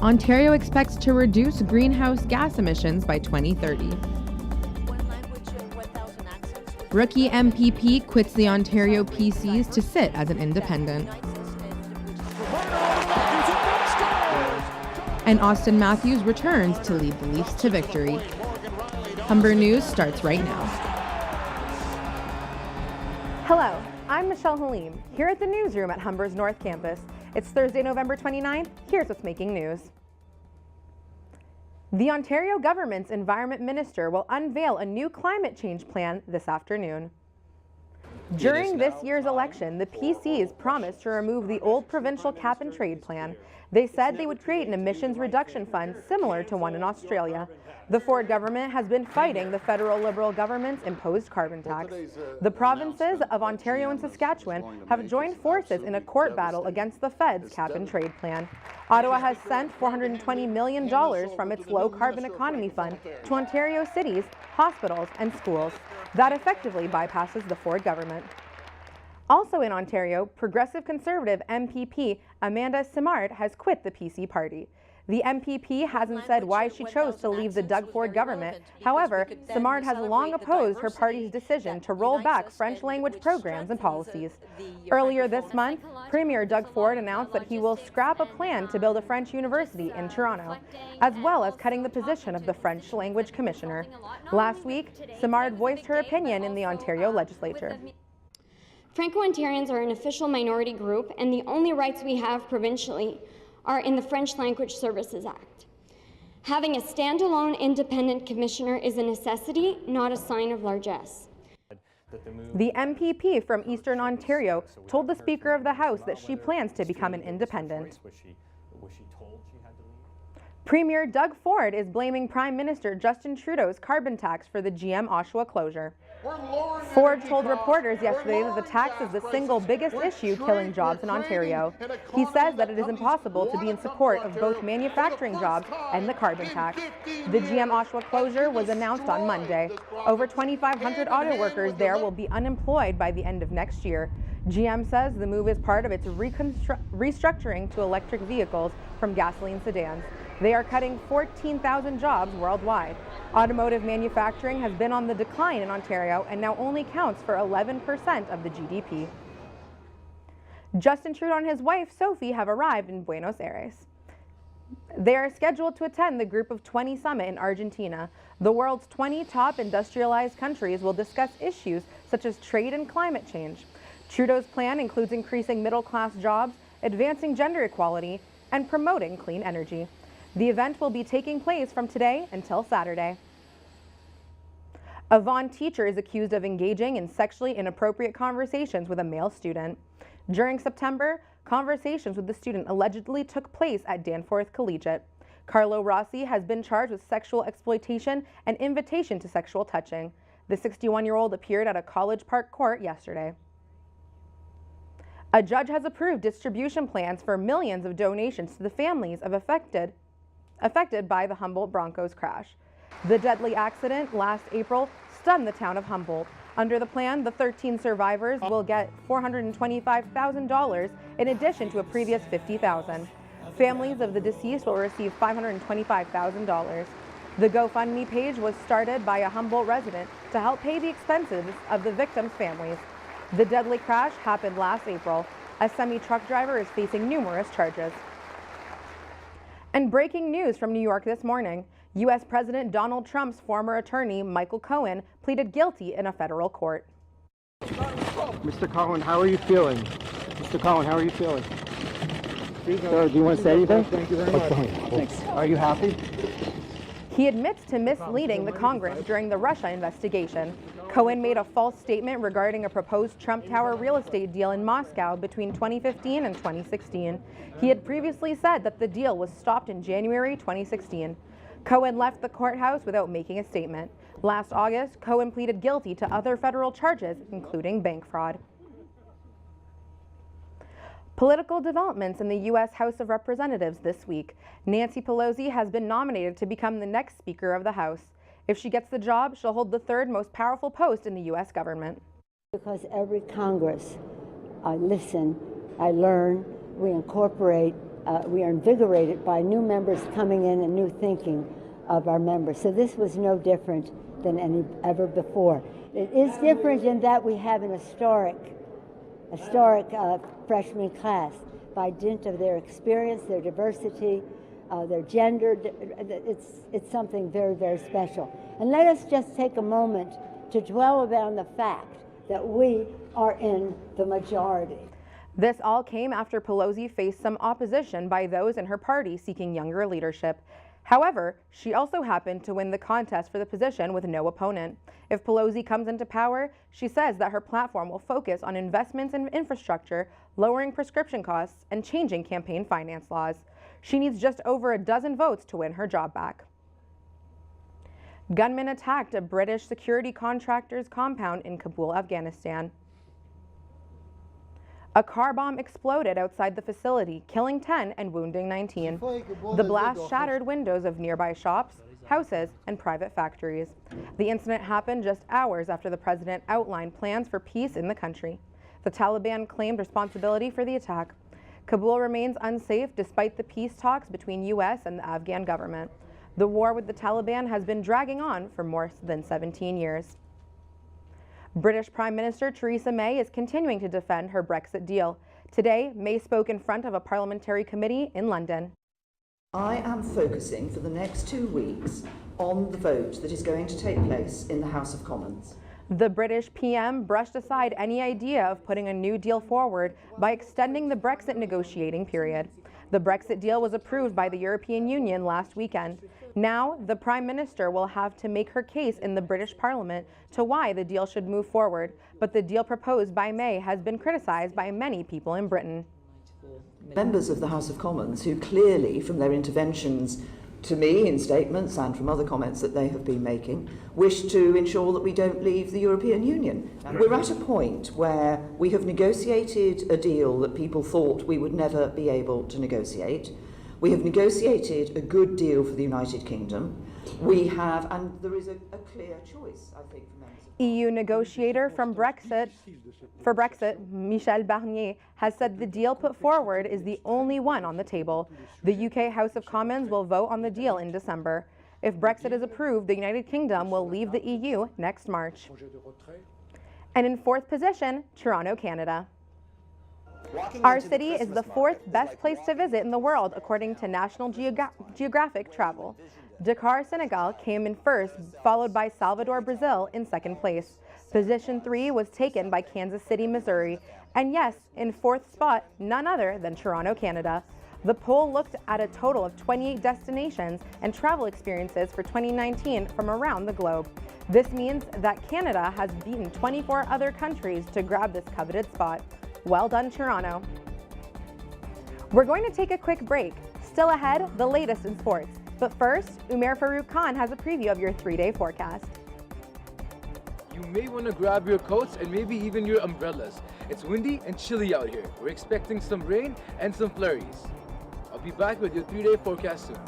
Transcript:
Ontario expects to reduce greenhouse gas emissions by 2030. Rookie MPP quits the Ontario PCs to sit as an independent. And Austin Matthews returns to lead the Leafs to victory. Humber News starts right now. Hello, I'm Michelle Halim, here at the newsroom at Humber's North Campus. It's Thursday, November 29th. Here's what's making news. The Ontario government's Environment Minister will unveil a new climate change plan this afternoon. During this year's election, the PCs promised to remove the old provincial cap and trade plan. They said they would create an emissions reduction fund similar to one in Australia. The Ford government has been fighting the federal Liberal government's imposed carbon tax. The provinces of Ontario and Saskatchewan have joined forces in a court battle against the Fed's cap and trade plan. Ottawa has sent $420 million from its low carbon economy fund to Ontario cities, hospitals, and schools. That effectively bypasses the Ford government. Also in Ontario, Progressive Conservative MPP Amanda Simard has quit the PC party. The MPP hasn't said why she chose to leave the Doug Ford government. However, Simard has long opposed her party's decision to roll back French language programs and policies. Earlier this month, Premier Doug Ford announced that he will scrap a plan to build a French university in Toronto, as well as cutting the position of the French language commissioner. Last week, Simard voiced her opinion in the Ontario legislature. Franco-Ontarians are an official minority group, and the only rights we have provincially are in the French Language Services Act. Having a standalone independent commissioner is a necessity, not a sign of largesse. The MPP from Eastern Ontario told the Speaker of the House that she plans to become an independent. Premier Doug Ford is blaming Prime Minister Justin Trudeau's carbon tax for the GM Oshawa closure. Ford told reporters yesterday that the tax is the single biggest issue killing jobs in Ontario. He says that it is impossible to be in support of both manufacturing jobs and the carbon tax. The GM Oshawa closure was announced on Monday. Over 2,500 auto workers there will be unemployed by the end of next year. GM says the move is part of its restructuring to electric vehicles from gasoline sedans. They are cutting 14,000 jobs worldwide. Automotive manufacturing has been on the decline in Ontario and now only counts for 11% of the GDP. Justin Trudeau and his wife, Sophie, have arrived in Buenos Aires. They are scheduled to attend the Group of 20 summit in Argentina. The world's 20 top industrialized countries will discuss issues such as trade and climate change. Trudeau's plan includes increasing middle-class jobs, advancing gender equality, and promoting clean energy. The event will be taking place from today until Saturday. A Vaughan teacher is accused of engaging in sexually inappropriate conversations with a male student. During September, conversations with the student allegedly took place at Danforth Collegiate. Carlo Rossi has been charged with sexual exploitation and invitation to sexual touching. The 61-year-old appeared at a College Park court yesterday. A judge has approved distribution plans for millions of donations to the families of affected by the Humboldt Broncos crash. The deadly accident last April stunned the town of Humboldt. Under the plan, the 13 survivors will get $425,000 in addition to a previous $50,000. Families of the deceased will receive $525,000. The GoFundMe page was started by a Humboldt resident to help pay the expenses of the victims' families. The deadly crash happened last April. A semi-truck driver is facing numerous charges. And breaking news from New York this morning, U.S. President Donald Trump's former attorney, Michael Cohen, pleaded guilty in a federal court. Mr. Cohen, how are you feeling? Mr. Cohen, how are you feeling? Sir, do you want to say anything? Thank you very much. Thanks. Are you happy? He admits to misleading the Congress during the Russia investigation. Cohen made a false statement regarding a proposed Trump Tower real estate deal in Moscow between 2015 and 2016. He had previously said that the deal was stopped in January 2016. Cohen left the courthouse without making a statement. Last August, Cohen pleaded guilty to other federal charges, including bank fraud. Political developments in the U.S. House of Representatives this week. Nancy Pelosi has been nominated to become the next Speaker of the House. If she gets the job, she'll hold the third most powerful post in the U.S. government. Because every Congress, I listen, I learn, we incorporate we are invigorated by new members coming in and new thinking of our members. So this was no different than ever before. It is different in that we have an historic freshman class by dint of their experience, their diversity, their gender. It's something very, very special. And let us just take a moment to dwell upon the fact that we are in the majority. This all came after Pelosi faced some opposition by those in her party seeking younger leadership. However, she also happened to win the contest for the position with no opponent. If Pelosi comes into power, she says that her platform will focus on investments in infrastructure, lowering prescription costs, and changing campaign finance laws. She needs just over a dozen votes to win her job back. Gunmen attacked a British security contractor's compound in Kabul, Afghanistan. A car bomb exploded outside the facility, killing 10 and wounding 19. The blast shattered windows of nearby shops, houses, and private factories. The incident happened just hours after the president outlined plans for peace in the country. The Taliban claimed responsibility for the attack. Kabul remains unsafe despite the peace talks between U.S. and the Afghan government. The war with the Taliban has been dragging on for more than 17 years. British Prime Minister Theresa May is continuing to defend her Brexit deal. Today, May spoke in front of a parliamentary committee in London. I am focusing for the next 2 weeks on the vote that is going to take place in the House of Commons. The British PM brushed aside any idea of putting a new deal forward by extending the Brexit negotiating period. The Brexit deal was approved by the European Union last weekend. Now, the Prime Minister will have to make her case in the British Parliament to why the deal should move forward, but the deal proposed by May has been criticised by many people in Britain. Members of the House of Commons who clearly, from their interventions to me in statements and from other comments that they have been making, wish to ensure that we don't leave the European Union. We're at a point where we have negotiated a deal that people thought we would never be able to negotiate. We have negotiated a good deal for the United Kingdom. We have, and there is a clear choice, I think, for members of EU negotiator for Brexit, Michel Barnier, has said the deal put forward is the only one on the table. The UK House of Commons will vote on the deal in December. If Brexit is approved, the United Kingdom will leave the EU next March. And in fourth position, Toronto, Canada. Our city is the fourth best place to visit in the world, according to National Geographic Travel. Dakar, Senegal came in first, followed by Salvador, Brazil in second place. Position 3 was taken by Kansas City, Missouri. And yes, in fourth spot, none other than Toronto, Canada. The poll looked at a total of 28 destinations and travel experiences for 2019 from around the globe. This means that Canada has beaten 24 other countries to grab this coveted spot. Well done, Toronto. We're going to take a quick break. Still ahead, the latest in sports. But first, Umair Farouk Khan has a preview of your 3-day forecast. You may want to grab your coats and maybe even your umbrellas. It's windy and chilly out here. We're expecting some rain and some flurries. I'll be back with your 3-day forecast soon.